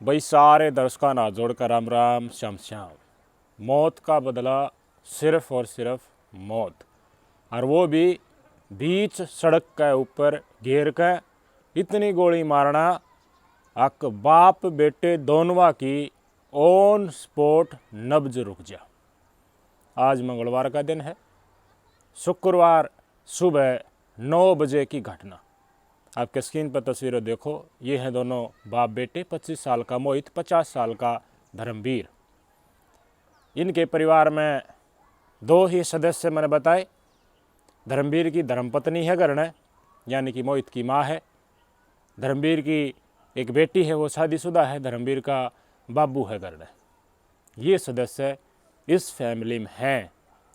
भाई सारे दर्शकों ना जोड़कर राम राम श्याम श्याम। मौत का बदला सिर्फ और सिर्फ मौत, और वो भी बीच सड़क के ऊपर घेर के इतनी गोली मारना। अक बाप बेटे दोनों की ऑन स्पॉट नब्ज रुक जा। आज मंगलवार का दिन है, शुक्रवार सुबह 9 बजे की घटना। आपके स्क्रीन पर तस्वीरें देखो, ये हैं दोनों बाप बेटे, 25 साल का मोहित, 50 साल का धर्मवीर। इनके परिवार में 2 ही सदस्य मैंने बताए। धर्मवीर की धर्मपत्नी है गरण, यानी कि मोहित की माँ है। धर्मवीर की एक बेटी है, वो शादीशुदा है। धर्मवीर का बाबू है गरण। ये सदस्य इस फैमिली में हैं।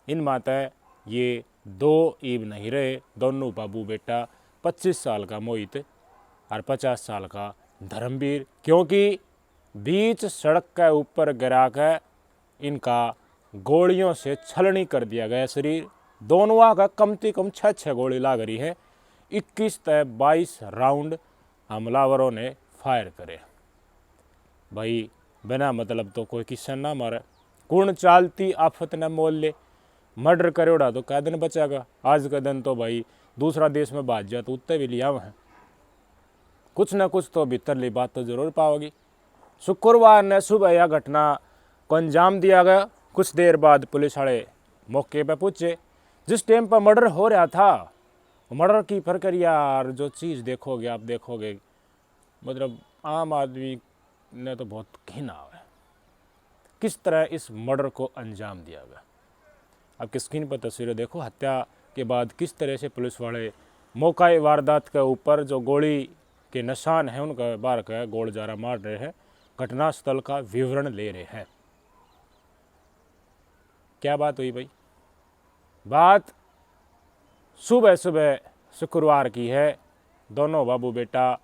इन माता ये 2 ईब नहीं रहे, दोनों बाबू बेटा, 25 साल का मोहित और 50 साल का धर्मवीर, क्योंकि बीच सड़क के ऊपर गिरा कर इनका गोलियों से छलनी कर दिया गया शरीर। दोनों का कम से कम 6 गोली लाग रही है। 21 से 22 राउंड हमलावरों ने फायर करे। भाई बिना मतलब तो कोई किस्सा ना मारे, कौन चालती आफत न मोल ले। मर्डर करोड़ा तो कै दिन बचेगा। आज का दिन तो भाई दूसरा देश में बात जा तो उत्ते भी लिया है। कुछ न कुछ तो भीतरली बात तो जरूर पाओगी। शुक्रवार ने सुबह यह घटना को अंजाम दिया गया। कुछ देर बाद पुलिस वाले मौके पर पूछे। जिस टाइम पर मर्डर हो रहा था, मर्डर की प्रक्रिया और जो चीज़ देखोगे आप, देखोगे मतलब आम आदमी ने तो बहुत घिना है किस तरह इस मर्डर को अंजाम दिया गया। आपकी स्क्रीन पर तस्वीरें देखो। हत्या के बाद किस तरह से पुलिस वाले मौका वारदात के ऊपर जो गोली के निशान हैं उनका बार का गोल जारा मार रहे हैं, घटनास्थल का विवरण ले रहे हैं। क्या बात हुई भाई? बात सुबह सुबह शुक्रवार की है। दोनों बाबू बेटा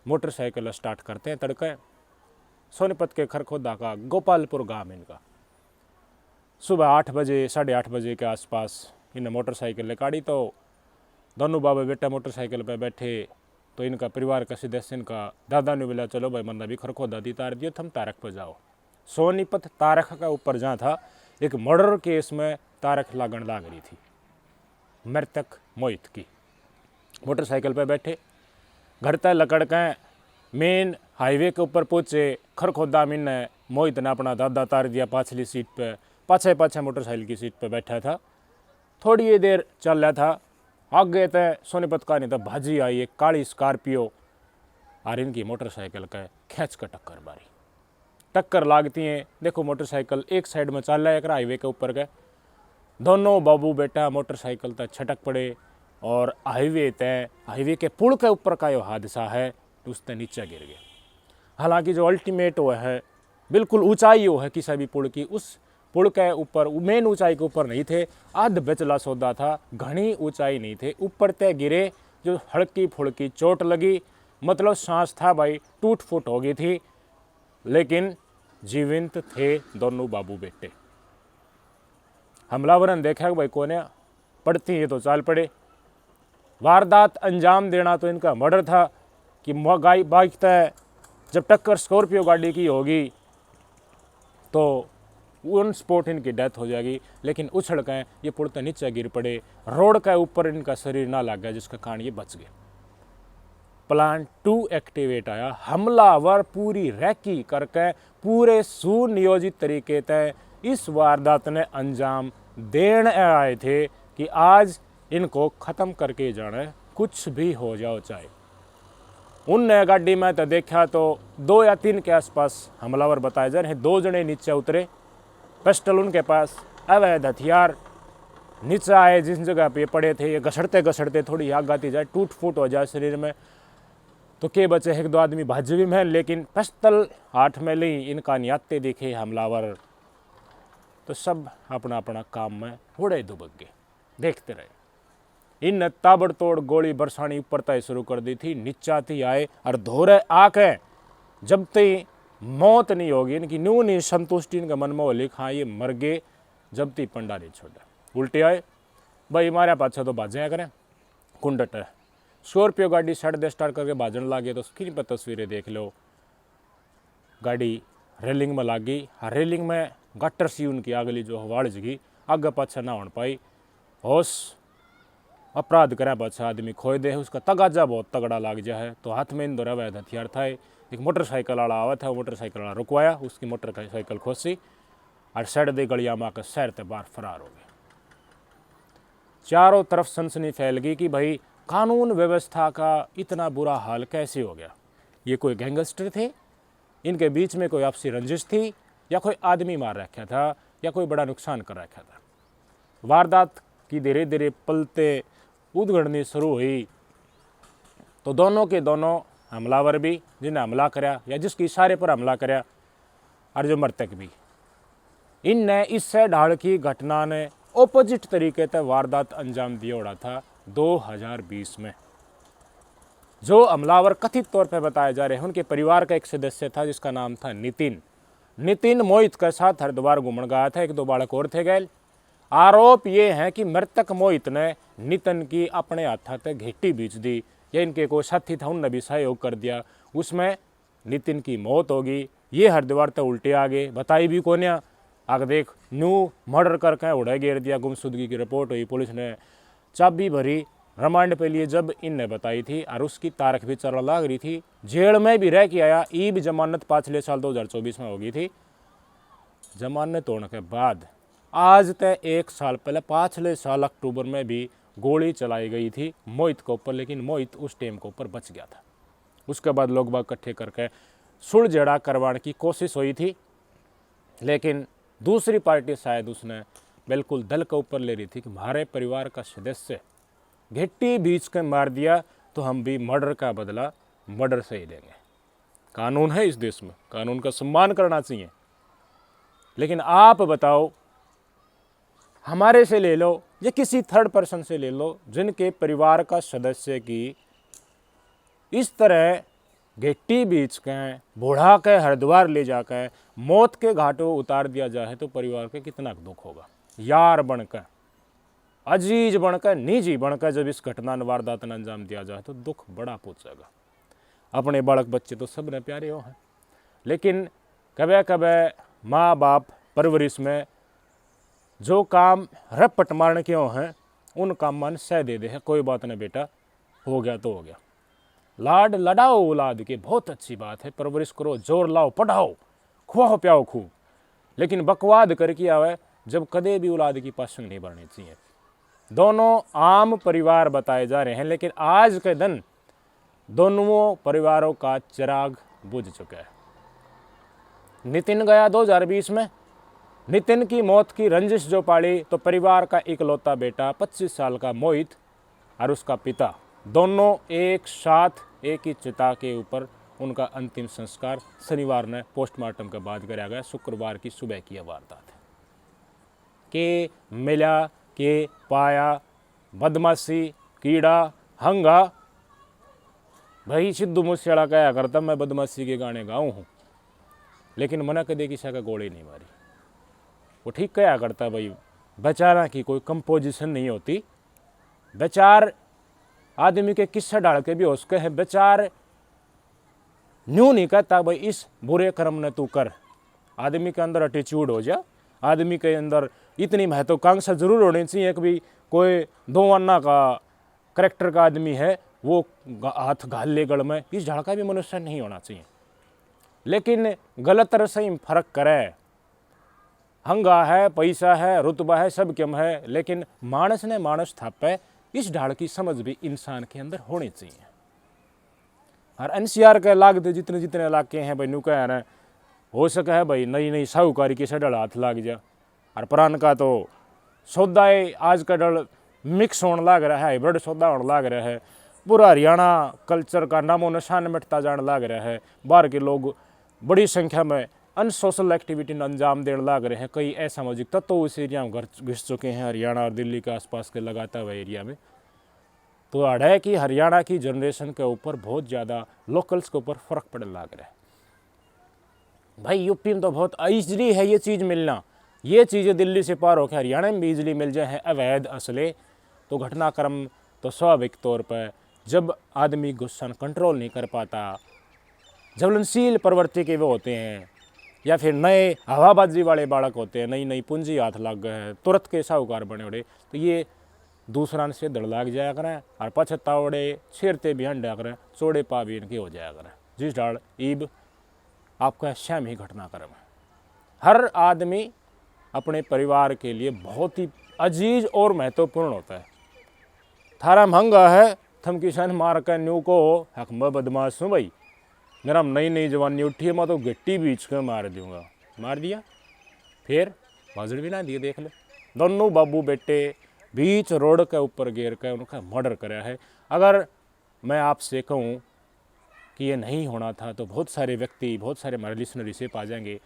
मोटरसाइकिल स्टार्ट करते हैं तड़के। सोनीपत के खरखोदा का गोपालपुर गांव इनका। सुबह 8 बजे 8:30 बजे के आसपास इन्हें मोटरसाइकिल निकाली। तो दोनों बाबा बेटा मोटरसाइकिल पर बैठे तो इनका परिवार का सदस्य, इनका दादा ने बोला चलो भाई मन्ना भी खरखोदा दी तार दियो, थम तारक पर जाओ। सोनीपत तारक का ऊपर जहाँ था, एक मर्डर केस में तारक लागण लाग रही थी मृतक मोहित की। मोटरसाइकिल पर बैठे घर तक लकड़ के मेन हाईवे के ऊपर पहुँचे। खरखोदा में ने मोहित ने अपना दादा तार दिया पाछली सीट पे, पाछे मोटरसाइकिल की सीट पे बैठा था। थोड़ी देर चल रहा था, आगे तय सोनीपत का नहीं तो भाजी आई एक काली स्कॉर्पियो और इनकी मोटरसाइकिल का खींच कर टक्कर मारी। टक्कर लागती है, देखो मोटरसाइकिल एक साइड में चल रहा है, एक हाईवे के ऊपर गए। दोनों बाबू बेटा मोटरसाइकिल तक छटक पड़े और हाईवे के पुल के ऊपर का जो हादसा है उससे नीचे गिर गए। हालांकि जो अल्टीमेट वो है बिल्कुल ऊंचाई वो है किसी भी पुल की, उस पुल के ऊपर मेन ऊंचाई के ऊपर नहीं थे, आध बेचला सौदा था, घनी ऊंचाई नहीं थे। ऊपर तय गिरे, जो हल्की फुल्की चोट लगी, मतलब सांस था भाई टूट फूट हो गई थी, लेकिन जीवित थे दोनों बाबू बेटे। हमलावर ने देखा कि भाई कोने पड़ती है तो चाल पड़े। वारदात अंजाम देना तो इनका मर्डर था कि बाइक तय जब टक्कर स्कॉर्पियो गाड़ी की होगी तो ऑन स्पॉट इनकी डेथ हो जाएगी, लेकिन उछल के ये पुल तो नीचे गिर पड़े। रोड के ऊपर इनका शरीर ना लग गया, जिसका कारण ये बच गए। प्लान 2 एक्टिवेट आया। हमलावर पूरी रैकी करके पूरे सुनियोजित तरीके से इस वारदात ने अंजाम देने आए थे कि आज इनको ख़त्म करके जाना, कुछ भी हो जाओ चाहे। उनने गाड़ी में तो देखा तो 2 या 3 के आसपास हमलावर बताए जा रहे हैं। 2 जने नीचे उतरे, पिस्टल उनके पास, अवैध हथियार नीचे आए। जिस जगह पे पड़े थे ये घसड़ते घसड़ते थोड़ी आग आती जाए, टूट फूट हो जाए शरीर में, तो के बचे 1-2 आदमी भाजी में, लेकिन पिस्टल हाथ में ली इनका नियाते देखे हमलावर तो सब अपना अपना काम में थोड़े दुबक गए, देखते रहे। इन ताबड़तोड़ गोली बरसानी ऊपर तय शुरू कर दी थी, नीचा थी आए और धोरे आके जब तक मौत नहीं होगी इनकी न्यू नहीं संतुष्टि इनके मन में हो लिखा हाँ ये मर गए, जब तक पंडा नहीं छोड़ा। उल्टे आए भाई हमारे पाछे तो बाजें करें कुंडट है। स्कॉर्पियो गाड़ी साइड दे स्टार्ट करके बाजन लागे तो स्क्रीन पर तस्वीरें देख लो। गाड़ी रेलिंग में लाग गई। रेलिंग में गटर सी उनकी अगली जो हवाड़ जगी, आगे पाछा ना होने पाई। होश अपराध करे पाछा आदमी खोए दे, उसका तगाजा बहुत तगड़ा लाग जा है। तो हाथ में इंदौर अवैध हथियार था। एक मोटरसाइकिल वाला आवा था, वो मोटरसाइकिल वाला रुकवाया, उसकी मोटरसाइकिल खोसी और सड़ दे गलिया में आकर शहर से बाहर फरार हो गए। चारों तरफ सनसनी फैल गई कि भाई कानून व्यवस्था का इतना बुरा हाल कैसे हो गया। ये कोई गैंगस्टर थे, इनके बीच में कोई आपसी रंजिश थी, या कोई आदमी मार रखा था, या कोई बड़ा नुकसान कर रखा था। वारदात की धीरे धीरे पलते उधगड़नी शुरू हुई तो दोनों के दोनों हमलावर भी, जिन्हें हमला कराया या जिसके इशारे पर हमला कराया, और जो मृतक भी, इनने इससे ढाल की घटना ने ऑपोजिट तरीके से वारदात अंजाम दिया उड़ा था 2020 में। जो हमलावर कथित तौर पर बताए जा रहे हैं, उनके परिवार का एक सदस्य था जिसका नाम था नितिन। नितिन मोहित के साथ हरिद्वार घूमने गया था, 1-2 बालक और थे गए। आरोप ये है कि मृतक मोहित ने नितिन की अपने हाथ से घेटी बीच दी, या इनके कोई साथी था उनने भी सहयोग कर दिया, उसमें नितिन की मौत होगी। ये हरिद्वार तो उल्टे आ गए, बताई भी कोन्या। आगे देख न्यू मर्डर करके उड़ा घेर दिया। गुमशुदगी की रिपोर्ट हुई, पुलिस ने चाबी भरी रिमांड पे लिए जब इनने बताई थी, और उसकी तारीख भी चल लाग रही थी। जेल में भी रह के आया। ई भी जमानत पिछले साल 2024 में हो गई थी। जमानत होने के बाद आज तक 1 साल पहले पिछले साल अक्टूबर में भी गोली चलाई गई थी मोहित के ऊपर, लेकिन मोहित उस टाइम के ऊपर बच गया था। उसके बाद लोग बाग इकट्ठे करके सुलझड़ा करवाने की कोशिश हुई थी, लेकिन दूसरी पार्टी शायद उसने बिल्कुल दल के ऊपर ले रही थी कि हमारे परिवार का सदस्य घिट्टी बीच के मार दिया तो हम भी मर्डर का बदला मर्डर से ही देंगे। कानून है इस देश में, कानून का सम्मान करना चाहिए। लेकिन आप बताओ, हमारे से ले लो या किसी थर्ड पर्सन से ले लो, जिनके परिवार का सदस्य की इस तरह घिट्टी बीच के बूढ़ा के हरिद्वार ले जाकर मौत के घाटों उतार दिया जाए तो परिवार के कितना दुख होगा। यार बनकर, अजीज बनकर, निजी बनकर जब इस घटना वारदात ने अंजाम दिया जाए तो दुख बड़ा पहुंचेगा। अपने बालक बच्चे तो सब ने प्यारे हो हैं, लेकिन कभी कभी माँ बाप परवरिश में जो काम रपट मारने के हैं, उनका मन सह दे दे है, कोई बात नहीं बेटा, हो गया तो हो गया। लाड लड़ाओ औलाद की, बहुत अच्छी बात है, परवरिश करो, जोर लाओ, पढ़ाओ, खुआओ प्याओ खूब, लेकिन बकवाद करके आवे जब कदे भी औलाद की पसंद नहीं बढ़नी चाहिए। दोनों आम परिवार बताए जा रहे हैं, लेकिन आज के दिन दोनों परिवारों का चिराग बुझ चुका है। नितिन गया 2020 में, नितिन की मौत की रंजिश जो पाली तो परिवार का इकलौता बेटा 25 साल का मोहित और उसका पिता दोनों एक साथ एक ही चिता के ऊपर उनका अंतिम संस्कार शनिवार ने पोस्टमार्टम के बाद कराया गया। शुक्रवार की सुबह की वारदात है के मिला के पाया बदमाशी कीड़ा हंगा। भाई सिद्धू मूसेवाला कहा करता मैं बदमाशी के गाने गाऊँ हूँ, लेकिन मना कदे किसी का गोली नहीं मारी। वो ठीक कहा करता भाई, बेचारा की कोई कंपोजिशन नहीं होती, बेचार आदमी के किस्सा डाल के भी हो सके है, बेचार न्यू नहीं कहता भाई इस बुरे कर्म ने तू कर। आदमी के अंदर एटीट्यूड हो जा, आदमी के अंदर इतनी महत्वाकांक्षा जरूर होनी चाहिए कि भाई कोई 2 अन्ना का करेक्टर का आदमी है, वो हाथ घाल ले गड़ में, इस झाड़ का भी मनुष्य नहीं होना चाहिए। लेकिन गलत रसोई फर्क करे, हंगा है, पैसा है, रुतबा है, सब कम है, लेकिन मानस ने मानस थापे, इस ढाल की समझ भी इंसान के अंदर होनी चाहिए। और एनसीआर के लागते जितने जितने इलाके हैं भाई, नु कह रहे हो सके है भाई नई नई साहूकारी के डल हाथ लाग जा। और प्राण का तो सौदा आज का डल मिक्स होने लग रहा है, हाइब्रिड सौदा होने लग रहा है। पूरा हरियाणा कल्चर का नामो निशान मिटता जाने लग रहा है। बाहर के लोग बड़ी संख्या में अनसोशल एक्टिविटी में अंजाम देने लग रहे हैं। कई असामाजिक तत्व तो उस एरिया में घुस चुके हैं, हरियाणा और दिल्ली के आसपास के लगाता हुआ एरिया में। तो अड़ है कि हरियाणा की जनरेशन के ऊपर बहुत ज़्यादा लोकल्स के ऊपर फ़र्क पड़ने लग रहा है। भाई यूपी में तो बहुत ईजली है ये चीज़ मिलना, ये चीज़ें दिल्ली से पार होकर हरियाणा में भी ईजली मिल जाए हैं अवैध असले। तो घटनाक्रम तो स्वाभाविक तौर पर जब आदमी गुस्सा कंट्रोल नहीं कर पाता, ज्वलनशील प्रवृत्ति के वो होते हैं, या फिर नए हवाबाजी वाले बालक होते हैं, नई नई पूंजी हाथ लग गए हैं, तुरंत के साहूकार बने उड़े, तो ये दूसरा से दड़ लाग जाया करें और पछतावड़े छेरते भी हंडा करें, चौड़े पा भी इनके हो जाया करें। जिस डाल ईब आपका स्वयं ही घटनाक्रम है। हर आदमी अपने परिवार के लिए बहुत ही अजीज और महत्वपूर्ण होता है। थारा महंगा है थम किसान मार कर न्यू को हक मैं बदमाश हूँ भाई, मेरा नई नई जवानी उठी है, मैं तो गिट्टी बीच कर मार दूंगा। मार दिया, फिर बाजड़ भी ना दिए। देख ले, दोनों बाबू बेटे बीच रोड के ऊपर गिर कर उनका मर्डर कराया है। अगर मैं आपसे कहूँ कि ये नहीं होना था तो बहुत सारे व्यक्ति, बहुत सारे हमारे लिसनर इसे पा जाएंगे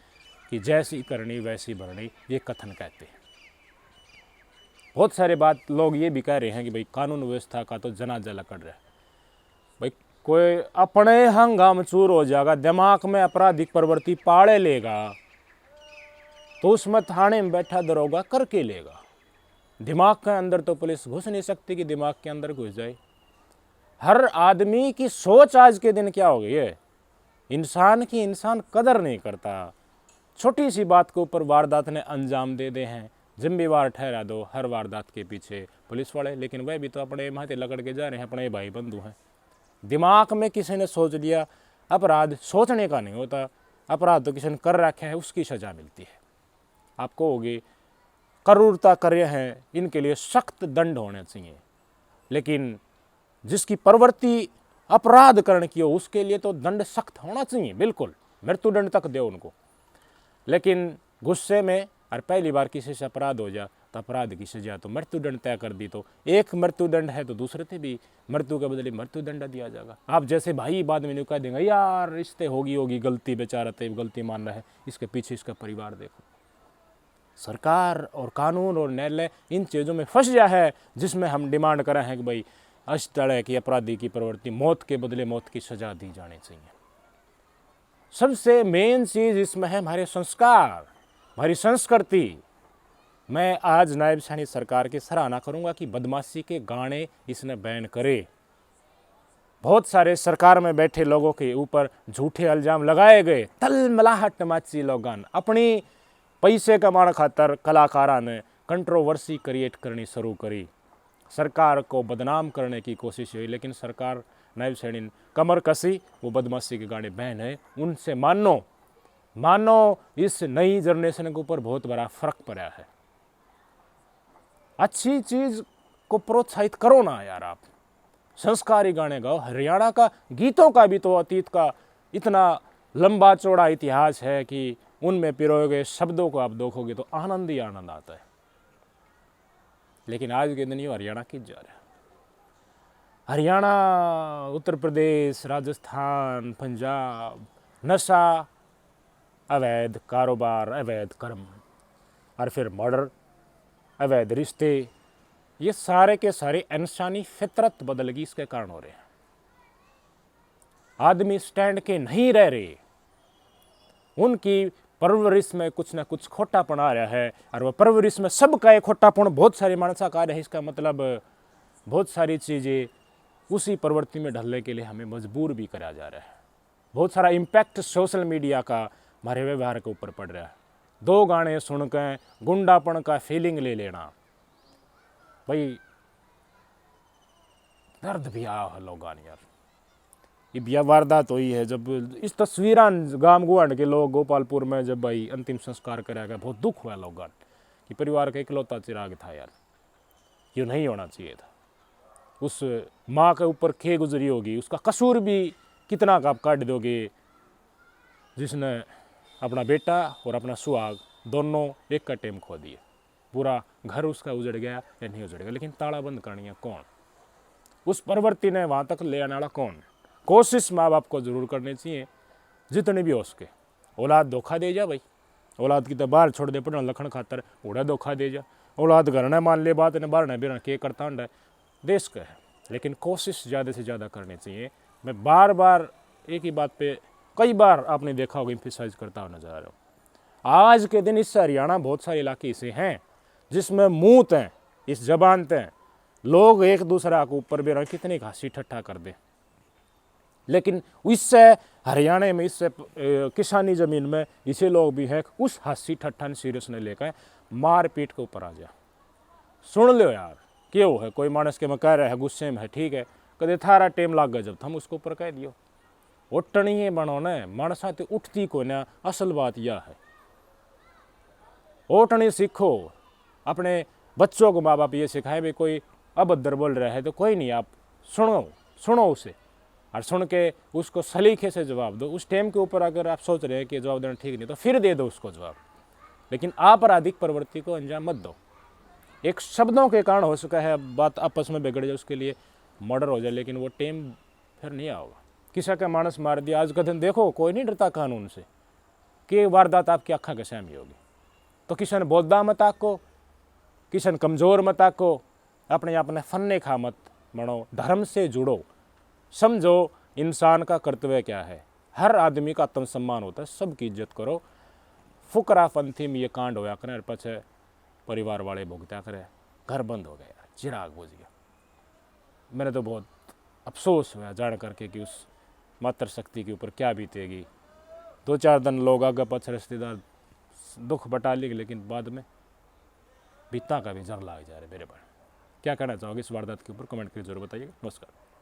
कि जैसी करनी वैसी भरनी, ये कथन कहते हैं। बहुत सारे बात लोग ये भी कह रहे हैं कि भाई कानून व्यवस्था का तो जनाजा लकड़ रहा है। भाई कोई अपने हंगाम चूर हो जाएगा, दिमाग में आपराधिक प्रवृत्ति पाड़े लेगा, तो उसमें थाने में बैठा दरोगा करके लेगा। दिमाग के अंदर तो पुलिस घुस नहीं सकती कि दिमाग के अंदर घुस जाए। हर आदमी की सोच आज के दिन क्या हो गई है, इंसान की इंसान कदर नहीं करता। छोटी सी बात के ऊपर वारदात ने अंजाम दे दे हैं, जिम्मेवार ठहरा दो हर वारदात के पीछे पुलिस वाले, लेकिन वह भी तो अपने माथे लगड़ के जा रहे हैं, अपने भाई बंधु हैं। दिमाग में किसी ने सोच लिया, अपराध सोचने का नहीं होता, अपराध तो किसी ने कर रखा है उसकी सजा मिलती है। आप कहोगे क्रूरता कर रहे हैं, इनके लिए सख्त दंड होने चाहिए, लेकिन जिसकी प्रवृत्ति अपराध करने की हो उसके लिए तो दंड सख्त होना चाहिए, बिल्कुल मृत्युदंड तक दो उनको। लेकिन गुस्से में और पहली बार किसी से अपराध हो जा तो अपराध की सजा तो मृत्युदंड तय कर दी, तो एक मृत्युदंड है तो दूसरे से भी मृत्यु के बदले मृत्युदंड दिया जाएगा। आप जैसे भाई बाद में कह देंगे यार रिश्ते होगी गलती, बेचारा तो गलती मान रहा है, इसके पीछे इसका परिवार देखो। सरकार और कानून और न्यायालय इन चीज़ों में फंस गया है, जिसमें हम डिमांड कर रहे हैं कि भाई इस तरह की अपराधी की प्रवृत्ति मौत के बदले मौत की सजा दी जानी चाहिए। सबसे मेन चीज़ इसमें है हमारे संस्कार, हमारी संस्कृति। मैं आज नायब शाही सरकार की सराहना करूंगा कि बदमाशी के गाने इसने बैन करे। बहुत सारे सरकार में बैठे लोगों के ऊपर झूठे इल्जाम लगाए गए, तलमलाहट मची लोगन अपनी पैसे कमाने खातर कलाकारा ने कंट्रोवर्सी क्रिएट करनी शुरू करी, सरकार को बदनाम करने की कोशिश हुई, लेकिन सरकार नायब शाही ने कमर कसी, वो बदमाशी के गाने बैन है। उनसे मानो इस नई जनरेशन के ऊपर बहुत बड़ा फर्क पड़ा है। अच्छी चीज को प्रोत्साहित करो ना यार, आप संस्कारी गाने गाओ। हरियाणा का गीतों का भी तो अतीत का इतना लंबा चौड़ा इतिहास है कि उनमें पिरोए गए शब्दों को आप देखोगे तो आनंद ही आनंद आता है। लेकिन आज के दिन ये हरियाणा किस जा रहा है। हरियाणा, उत्तर प्रदेश, राजस्थान, पंजाब, नशा, अवैध कारोबार, अवैध कर्म और फिर मर्डर, अवैध रिश्ते, ये सारे के सारे इंसानी फितरत बदल गई, इसके कारण हो रहे हैं। आदमी स्टैंड के नहीं रह रहे, उनकी परवरिश में कुछ ना कुछ खोटापन आ रहा है, और वह परवरिश में सबका एक खोटापन बहुत सारे मानसा का है। इसका मतलब बहुत सारी चीज़ें उसी प्रवृत्ति में ढलने के लिए हमें मजबूर भी करा जा रहा है। बहुत सारा इम्पैक्ट सोशल मीडिया का हमारे व्यवहार के ऊपर पड़ रहा है। दो गाने सुनकर गुंडापन का फीलिंग ले लेना, भाई दर्द भी आ लोगान यार। ये वारदात हुई है जब इस तस्वीरां गांव गुआंढ के लोग गोपालपुर में जब भाई अंतिम संस्कार कराया गया, बहुत दुख हुआ लोगान कि परिवार का इकलौता चिराग था यार, ये नहीं होना चाहिए था। उस माँ के ऊपर खे गुजरी होगी, उसका कसूर भी कितना का आप काट दोगे, जिसने अपना बेटा और अपना सुहाग दोनों एक का टेम खो दिए। पूरा घर उसका उजड़ गया या नहीं उजड़ गया, लेकिन ताला बंद करनी है कौन, उस प्रवृत्ति ने वहाँ तक ले आने वाला कौन। कोशिश माँ बाप को जरूर करनी चाहिए जितनी भी हो सके। औलाद धोखा दे जा भाई, औलाद की तो बाहर छोड़ दे पढ़ना लखन खातर, उड़ा धोखा दे जा। औलाद घर न मान ले बात ने बाहर न बेरा के करता है, देश का है, लेकिन कोशिश ज़्यादा से ज़्यादा करनी चाहिए। मैं बार बार एक ही बात पे कई बार आपने देखा होगा एम्फेसाइज करता हुआ नजर आ रहा हूँ। आज के दिन इस हरियाणा बहुत सारे इलाके ऐसे हैं जिसमें मुँह तय इस जबान तय लोग एक दूसरा के ऊपर बेरा कितनी घासी ठट्ठा कर दे, लेकिन इससे हरियाणा में इससे किसानी ज़मीन में इसे लोग भी हैं उस हंसी ठट्ठन सीरियस ने लेकर मार पीट के ऊपर आ जा। सुन लो यार क्यों है कोई मानस के में कह रहा है गुस्से में है ठीक है कदे थारा टेम लाग गया जब हम उसको ऊपर कह दियो उठनी बनो न मानसा तो उठती को ना। असल बात यह है उठनी सीखो। अपने बच्चों को माँ बाप ये सिखाए भी कोई अभद्र बोल रहा है तो कोई नहीं आप सुनो उसे और सुन के उसको सलीके से जवाब दो। उस टाइम के ऊपर अगर आप सोच रहे हैं कि जवाब देना ठीक नहीं तो फिर दे दो उसको जवाब, लेकिन आपराधिक प्रवृत्ति को अंजाम मत दो। एक शब्दों के कारण हो सका है बात आपस में बिगड़ जाए उसके लिए मर्डर हो जाए, लेकिन वो टाइम फिर नहीं आओगा। किसी का मानस मार दिया आज का दिन देखो कोई नहीं डरता कानून से कि वारदात आपकी आँखों के सामने होगी। तो किसी ने बोधा मत आको, किसी ने कमज़ोर मत आको, अपने आप ने फन्ने खा मत बनो, धर्म से जुड़ो, समझो इंसान का कर्तव्य क्या है। हर आदमी का आत्मसम्मान होता है, सबकी इज्जत करो। फुकरापंथी में ये कांड होया करे पछे परिवार वाले भुगत्या करे, घर बंद हो गया, चिराग बुझ गया। मैंने तो बहुत अफसोस हुआ जान करके कि उस मातृशक्ति के ऊपर क्या बीतेगी। 2-4 दिन लोग आगे पछ रिश्तेदार दुख बटा लेंगे, लेकिन बाद में बीता का भी जंग लाग जा रहे मेरे पर। क्या कहना चाहोगे इस वारदात के ऊपर कमेंट करके जरूर बताइएगा। नमस्कार।